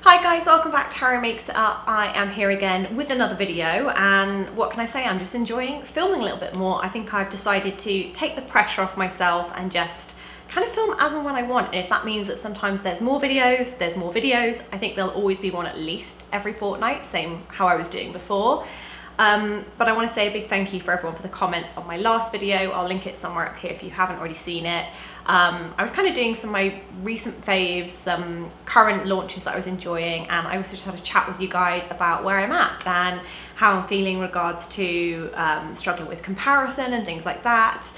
Hi guys, welcome back to Harry Makes It Up. I am here again with another video, and what can I say, I'm just enjoying filming a little bit more. I think I've decided to take the pressure off myself and just kind of film as and when I want, and if that means that sometimes there's more videos, there's more videos. I think there'll always be one at least every fortnight, same how I was doing before. But I want to say a big thank you for everyone for the comments on my last video. I'll link it somewhere up here if you haven't already seen it. I was kind of doing some of my recent faves, some current launches that I was enjoying, and I also just had a chat with you guys about where I'm at and how I'm feeling in regards to struggling with comparison and things like that.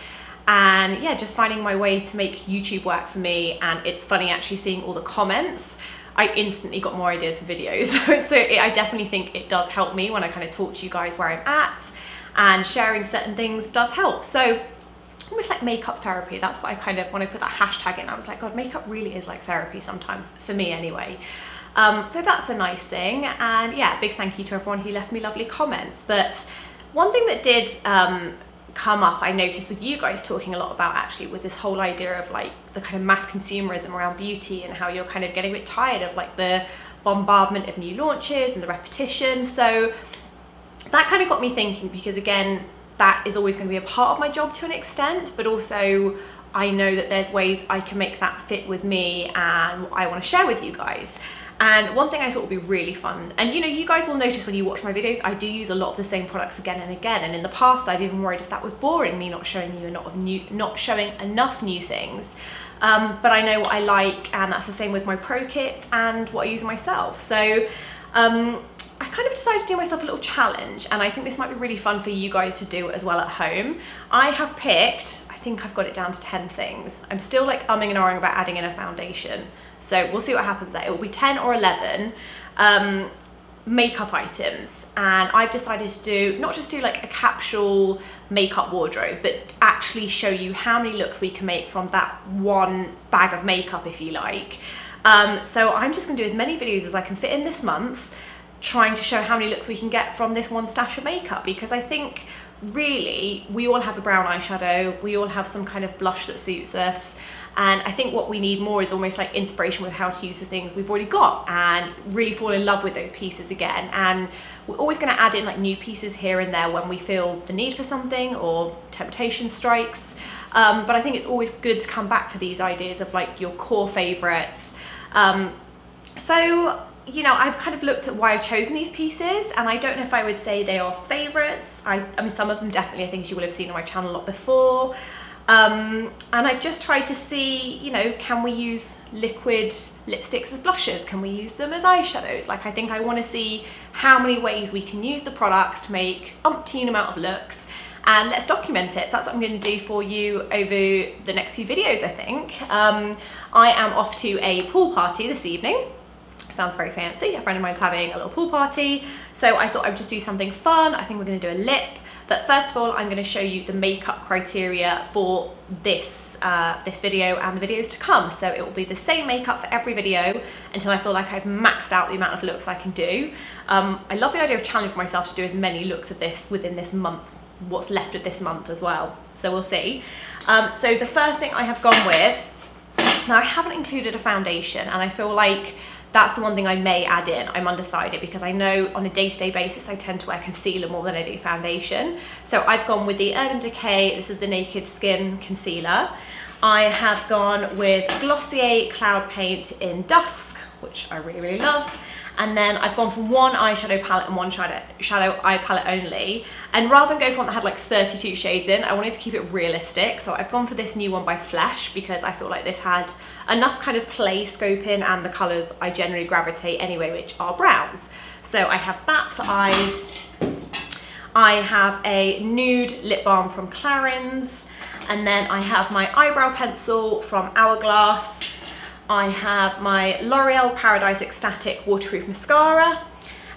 And yeah, just finding my way to make YouTube work for me. And it's funny actually seeing all the comments. I instantly got more ideas for videos. I definitely think it does help me when I kind of talk to you guys where I'm at, and sharing certain things does help. So almost like makeup therapy. That's what I kind of, when I put that hashtag in, I was like, God, makeup really is like therapy sometimes, for me anyway. So that's a nice thing. And yeah, big thank you to everyone who left me lovely comments. But one thing that did come up, I noticed with you guys talking a lot about actually, was this whole idea of like the kind of mass consumerism around beauty, and how you're kind of getting a bit tired of like the bombardment of new launches and the repetition. So that kind of got me thinking, because again, that is always going to be a part of my job to an extent, but also I know that there's ways I can make that fit with me and I want to share with you guys. And one thing I thought would be really fun, and you know, you guys will notice when you watch my videos, I do use a lot of the same products again and again. And in the past, I've even worried if that was boring, me not showing you not showing enough new things. But I know what I like, and that's the same with my pro kit and what I use myself. So I kind of decided to do myself a little challenge, and I think this might be really fun for you guys to do as well at home. I have picked, I think I've got it down to 10 things. I'm still like umming and ahhing about adding in a foundation. So we'll see what happens there. It will be 10 or 11 makeup items. And I've decided to do, not just do like a capsule makeup wardrobe, but actually show you how many looks we can make from that one bag of makeup, if you like. So I'm just gonna do as many videos as I can fit in this month, trying to show how many looks we can get from this one stash of makeup, because I think really we all have a brown eyeshadow, we all have some kind of blush that suits us, and I think what we need more is almost like inspiration with how to use the things we've already got and really fall in love with those pieces again. And we're always going to add in like new pieces here and there when we feel the need for something or temptation strikes, but I think it's always good to come back to these ideas of like your core favorites. So you know, I've kind of looked at why I've chosen these pieces, and I don't know if I would say they are favorites. I mean, some of them definitely are things you will have seen on my channel a lot before. And I've just tried to see, you know, can we use liquid lipsticks as blushes? Can we use them as eyeshadows? Like, I think I want to see how many ways we can use the products to make umpteen amount of looks, and let's document it. So that's what I'm going to do for you over the next few videos, I think. I am off to a pool party this evening. Sounds very fancy. A friend of mine's having a little pool party, so I thought I'd just do something fun. I think we're going to do a lip, but first of all, I'm going to show you the makeup criteria for this this video and the videos to come. So it will be the same makeup for every video until I feel like I've maxed out the amount of looks I can do. I love the idea of challenging myself to do as many looks of this within this month, what's left of this month as well. So we'll see. So the first thing I have gone with, now I haven't included a foundation, and I feel like that's the one thing I may add in. I'm undecided, because I know on a day-to-day basis I tend to wear concealer more than I do foundation. So I've gone with the Urban Decay, this is the Naked Skin Concealer. I have gone with Glossier Cloud Paint in Dusk, which I really, really love. And then I've gone from one eyeshadow palette and one shadow eye palette only. And rather than go for one that had like 32 shades in, I wanted to keep it realistic. So I've gone for this new one by Flesh, because I feel like this had enough kind of play scope in, and the colours I generally gravitate anyway, which are browns. So I have that for eyes. I have a nude lip balm from Clarins. And then I have my eyebrow pencil from Hourglass. I have my L'Oreal Paradise Ecstatic Waterproof Mascara,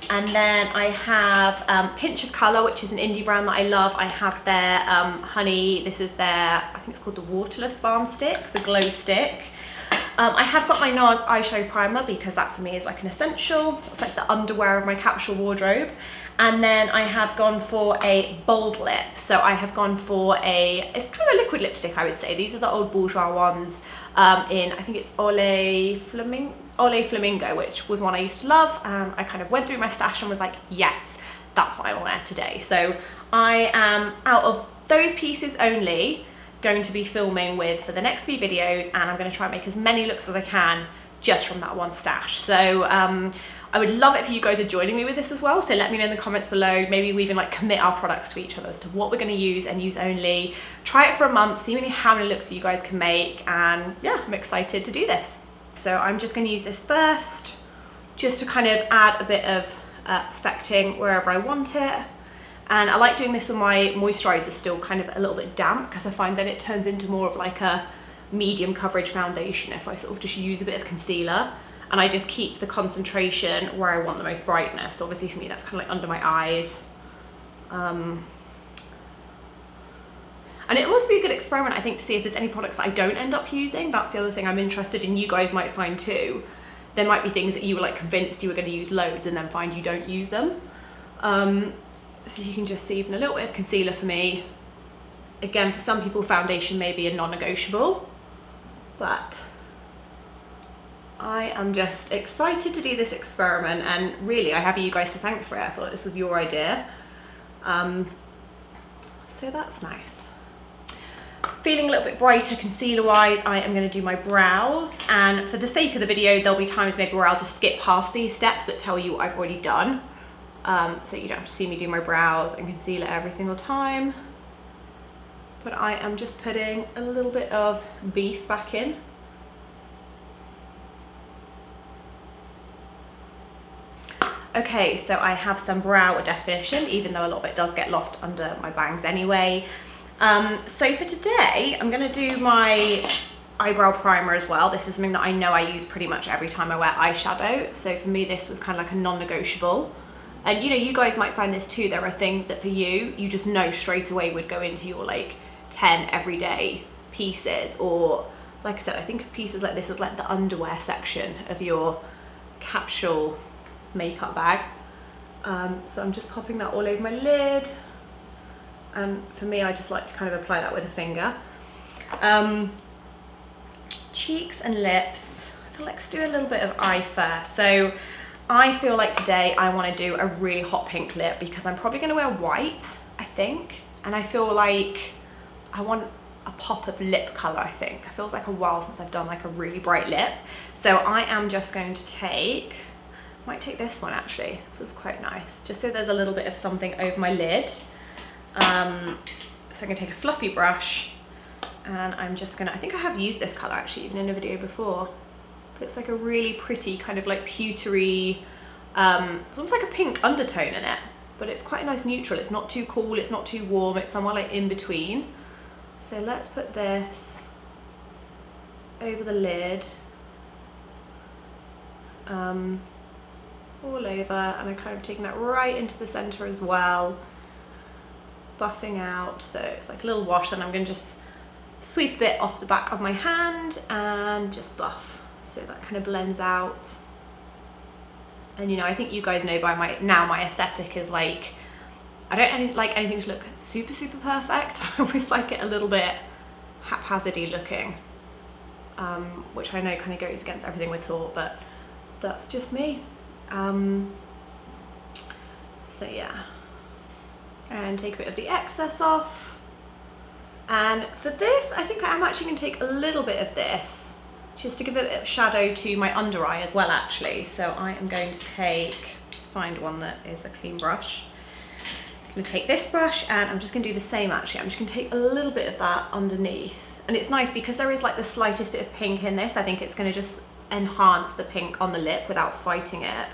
and then I have Pinch of Colour, which is an indie brand that I love. I have their Honey, this is their, I think it's called the Waterless Balm Stick, the Glow Stick. I have got my NARS eyeshadow primer because that for me is like an essential. It's like the underwear of my Capsule wardrobe. And then I have gone for a bold lip. So I have gone for it's kind of a liquid lipstick, I would say. These are the old bourgeois ones in, I think it's Ole Flamingo, which was one I used to love. I kind of went through my stash and was like, yes, that's what I want to wear today. So I am, out of those pieces only, going to be filming with for the next few videos, and I'm going to try and make as many looks as I can just from that one stash. So I would love it if you guys are joining me with this as well. So let me know in the comments below. Maybe we even like commit our products to each other as to what we're going to use and use only. Try it for a month, see how many looks you guys can make, and yeah, I'm excited to do this. So I'm just going to use this first, just to kind of add a bit of perfecting wherever I want it. And I like doing this when my moisturizer is still kind of a little bit damp, because I find then it turns into more of like a medium coverage foundation if I sort of just use a bit of concealer and I just keep the concentration where I want the most brightness. Obviously for me that's kind of like under my eyes. And it must be a good experiment, I think, to see if there's any products that I don't end up using. That's the other thing I'm interested in, you guys might find too. There might be things that you were like convinced you were going to use loads and then find you don't use them. So you can just see even a little bit of concealer for me. Again, for some people foundation may be a non-negotiable, but I am just excited to do this experiment, and really I have you guys to thank for it. I thought this was your idea. So that's nice. Feeling a little bit brighter concealer wise, I am going to do my brows, and for the sake of the video there'll be times maybe where I'll just skip past these steps but tell you what I've already done, so you don't have to see me do my brows and concealer every single time. But I am just putting a little bit of beef back in. Okay, so I have some brow definition, even though a lot of it does get lost under my bangs anyway. So for today, I'm gonna do my eyebrow primer as well. This is something that I know I use pretty much every time I wear eyeshadow. So for me, this was kind of like a non-negotiable. And you know, you guys might find this too. There are things that for you, you just know straight away would go into your like 10 everyday pieces. Or like I said, I think of pieces like this as like the underwear section of your Capsule makeup bag. So I'm just popping that all over my lid. And for me, I just like to kind of apply that with a finger. Cheeks and lips. I feel like let's do a little bit of eye first. So I feel like today I want to do a really hot pink lip because I'm probably going to wear white, I think. And I feel like I want a pop of lip color, I think. It feels like a while since I've done like a really bright lip. So I am just going to might take this one actually. This is quite nice. Just so there's a little bit of something over my lid. So I'm gonna take a fluffy brush and I'm just gonna, I think I have used this color actually even in a video before, but it's like a really pretty kind of like pewtery, it's almost like a pink undertone in it, but it's quite a nice neutral. It's not too cool, it's not too warm, it's somewhere like in between. So let's put this over the lid, all over, and I'm kind of taking that right into the center as well, buffing out. So it's like a little wash, then I'm going to just sweep a bit off the back of my hand and just buff so that kind of blends out. And you know, I think you guys know by now my aesthetic is like, I don't like anything to look super perfect. I always like it a little bit haphazardy looking, which I know kind of goes against everything we're taught, but that's just me. So yeah, and take a bit of the excess off. And for this, I think I'm actually going to take a little bit of this just to give a bit of shadow to my under eye as well actually. So I am going to let's find one that is a clean brush. I'm going to take this brush and I'm just going to do the same actually. I'm just going to take a little bit of that underneath. And it's nice because there is like the slightest bit of pink in this. I think it's going to just enhance the pink on the lip without fighting it.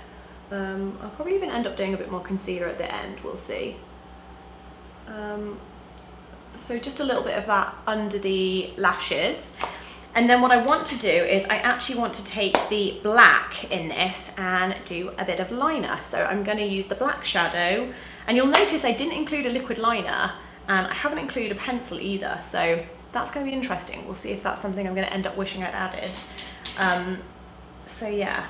I'll probably even end up doing a bit more concealer at the end, we'll see. So just a little bit of that under the lashes. And then what I want to do is I actually want to take the black in this and do a bit of liner. So I'm going to use the black shadow, and you'll notice I didn't include a liquid liner and I haven't included a pencil either. So that's going to be interesting. We'll see if that's something I'm going to end up wishing I'd added. So yeah,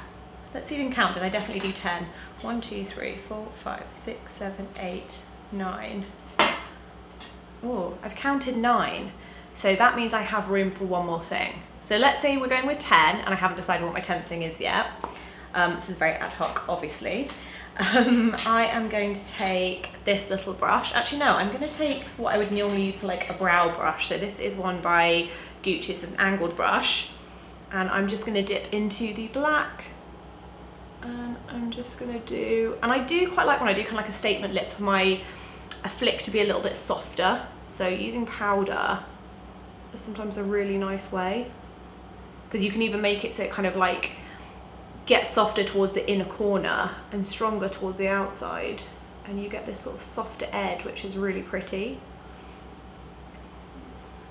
let's even count. Did I definitely do 10? 1, 2, 3, 4, 5, 6, 7, 8, 9. Oh, I've counted 9. So that means I have room for one more thing. So let's say we're going with 10 and I haven't decided what my 10th thing is yet. This is very ad hoc, obviously. I am going to take this little brush. Actually, no, I'm going to take what I would normally use for like a brow brush. So this is one by Gucci. This is an angled brush. And I'm just going to dip into the black. And I'm just going to do, and I do quite like when I do kind of like a statement lip for my a flick to be a little bit softer. So using powder is sometimes a really nice way, because you can even make it so it kind of like gets softer towards the inner corner and stronger towards the outside, and you get this sort of softer edge, which is really pretty.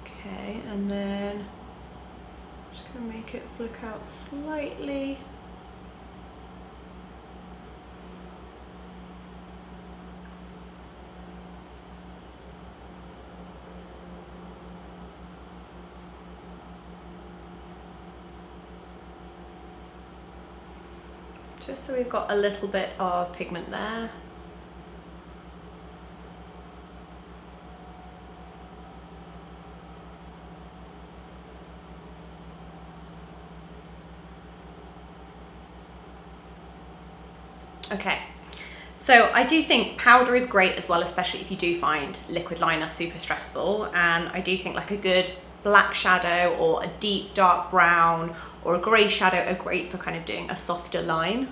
Okay, and then I'm just gonna make it flick out slightly. Just so we've got a little bit of pigment there. Okay, so I do think powder is great as well, especially if you do find liquid liner super stressful. And I do think like a good black shadow or a deep dark brown or a grey shadow are great for kind of doing a softer line.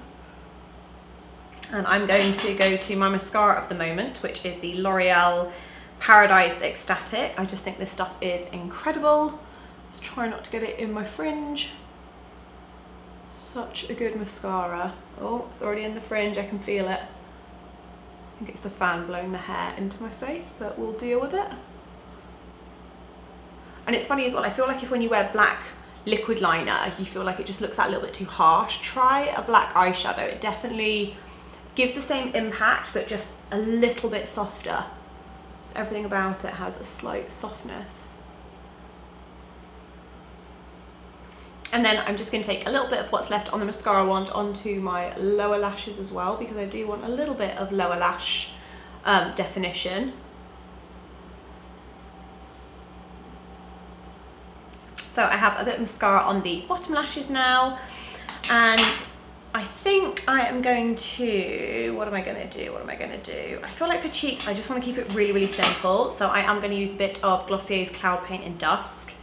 And I'm going to go to my mascara of the moment, which is the L'Oreal Paradise Ecstatic. I just think this stuff is incredible. Let's try not to get it in my fringe. Such a good mascara. Oh, it's already in the fringe, I can feel it. I think it's the fan blowing the hair into my face, but we'll deal with it. And it's funny as well, I feel like if when you wear black liquid liner, you feel like it just looks that little bit too harsh, try a black eyeshadow. It definitely gives the same impact, but just a little bit softer. So everything about it has a slight softness. And then I'm just going to take a little bit of what's left on the mascara wand onto my lower lashes as well, because I do want a little bit of lower lash definition. So I have a bit of mascara on the bottom lashes now, and I think I am going to, what am I going to do? I feel like for cheeks, I just want to keep it really, really simple. So I am going to use a bit of Glossier's Cloud Paint in Dusk,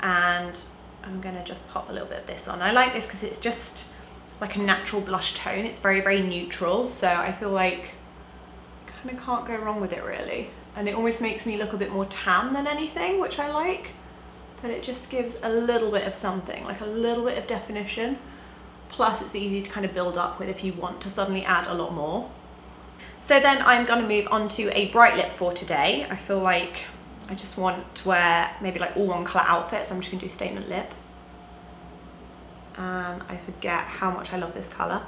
and I'm going to just pop a little bit of this on. I like this because it's just like a natural blush tone. It's very, very neutral. So I feel like kind of can't go wrong with it really. And it almost makes me look a bit more tan than anything, which I like. But it just gives a little bit of something, like a little bit of definition. Plus it's easy to kind of build up with if you want to suddenly add a lot more. So then I'm going to move on to a bright lip for today. I feel like I just want to wear maybe like all one colour outfits. I'm just going to do statement lip. And I forget how much I love this colour.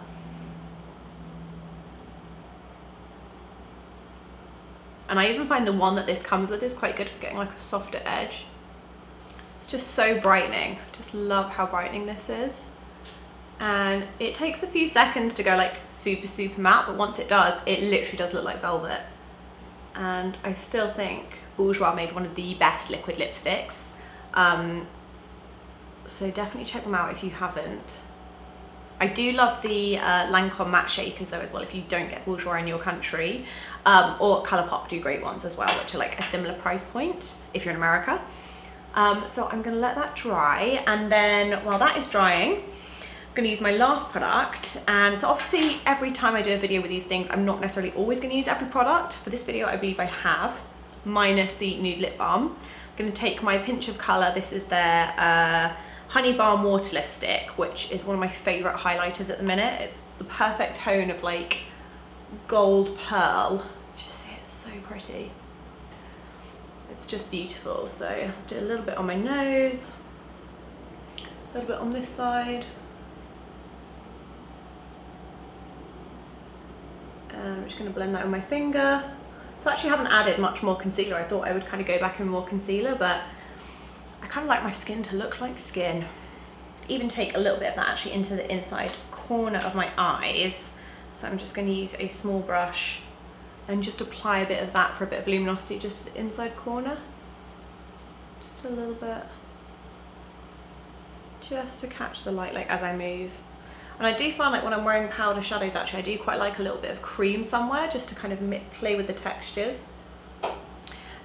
And I even find the one that this comes with is quite good for getting like a softer edge. It's just so brightening. Just love how brightening this is. And it takes a few seconds to go like super, super matte, but once it does, it literally does look like velvet. And I still think Bourjois made one of the best liquid lipsticks. So definitely check them out if you haven't. I do love the Lancome matte shakers though as well, if you don't get Bourjois in your country. Or Colourpop do great ones as well, which are like a similar price point if you're in America. So I'm gonna let that dry, and then while that is drying, I'm going to use my last product. And so obviously every time I do a video with these things, I'm not necessarily always going to use every product. For this video I believe I have, minus the nude lip balm. I'm going to take my pinch of colour. This is their Honey Balm Waterless Stick, which is one of my favourite highlighters at the minute. It's the perfect tone of like gold pearl. Just see, it's so pretty. It's just beautiful. So let's do a little bit on my nose, a little bit on this side. And I'm just going to blend that with my finger. So I actually haven't added much more concealer. I thought I would kind of go back in more concealer, but kind of like my skin to look like skin. Even take a little bit of that actually into the inside corner of my eyes. So I'm just going to use a small brush and just apply a bit of that for a bit of luminosity just to the inside corner. Just a little bit. Just to catch the light like as I move. And I do find like when I'm wearing powder shadows, actually I do quite like a little bit of cream somewhere just to kind of play with the textures.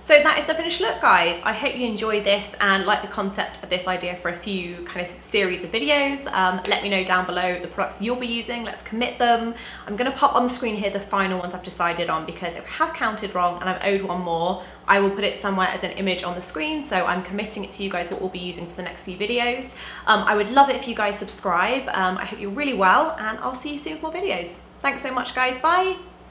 So that is the finished look, guys. I hope you enjoy this and like the concept of this idea for a few kind of series of videos. Let me know down below the products you'll be using. Let's commit them. I'm going to pop on the screen here the final ones I've decided on, because if I have counted wrong and I'm owed one more, I will put it somewhere as an image on the screen. So I'm committing it to you guys what we'll be using for the next few videos. I would love it if you guys subscribe. I hope you're really well, and I'll see you soon with more videos. Thanks so much, guys. Bye.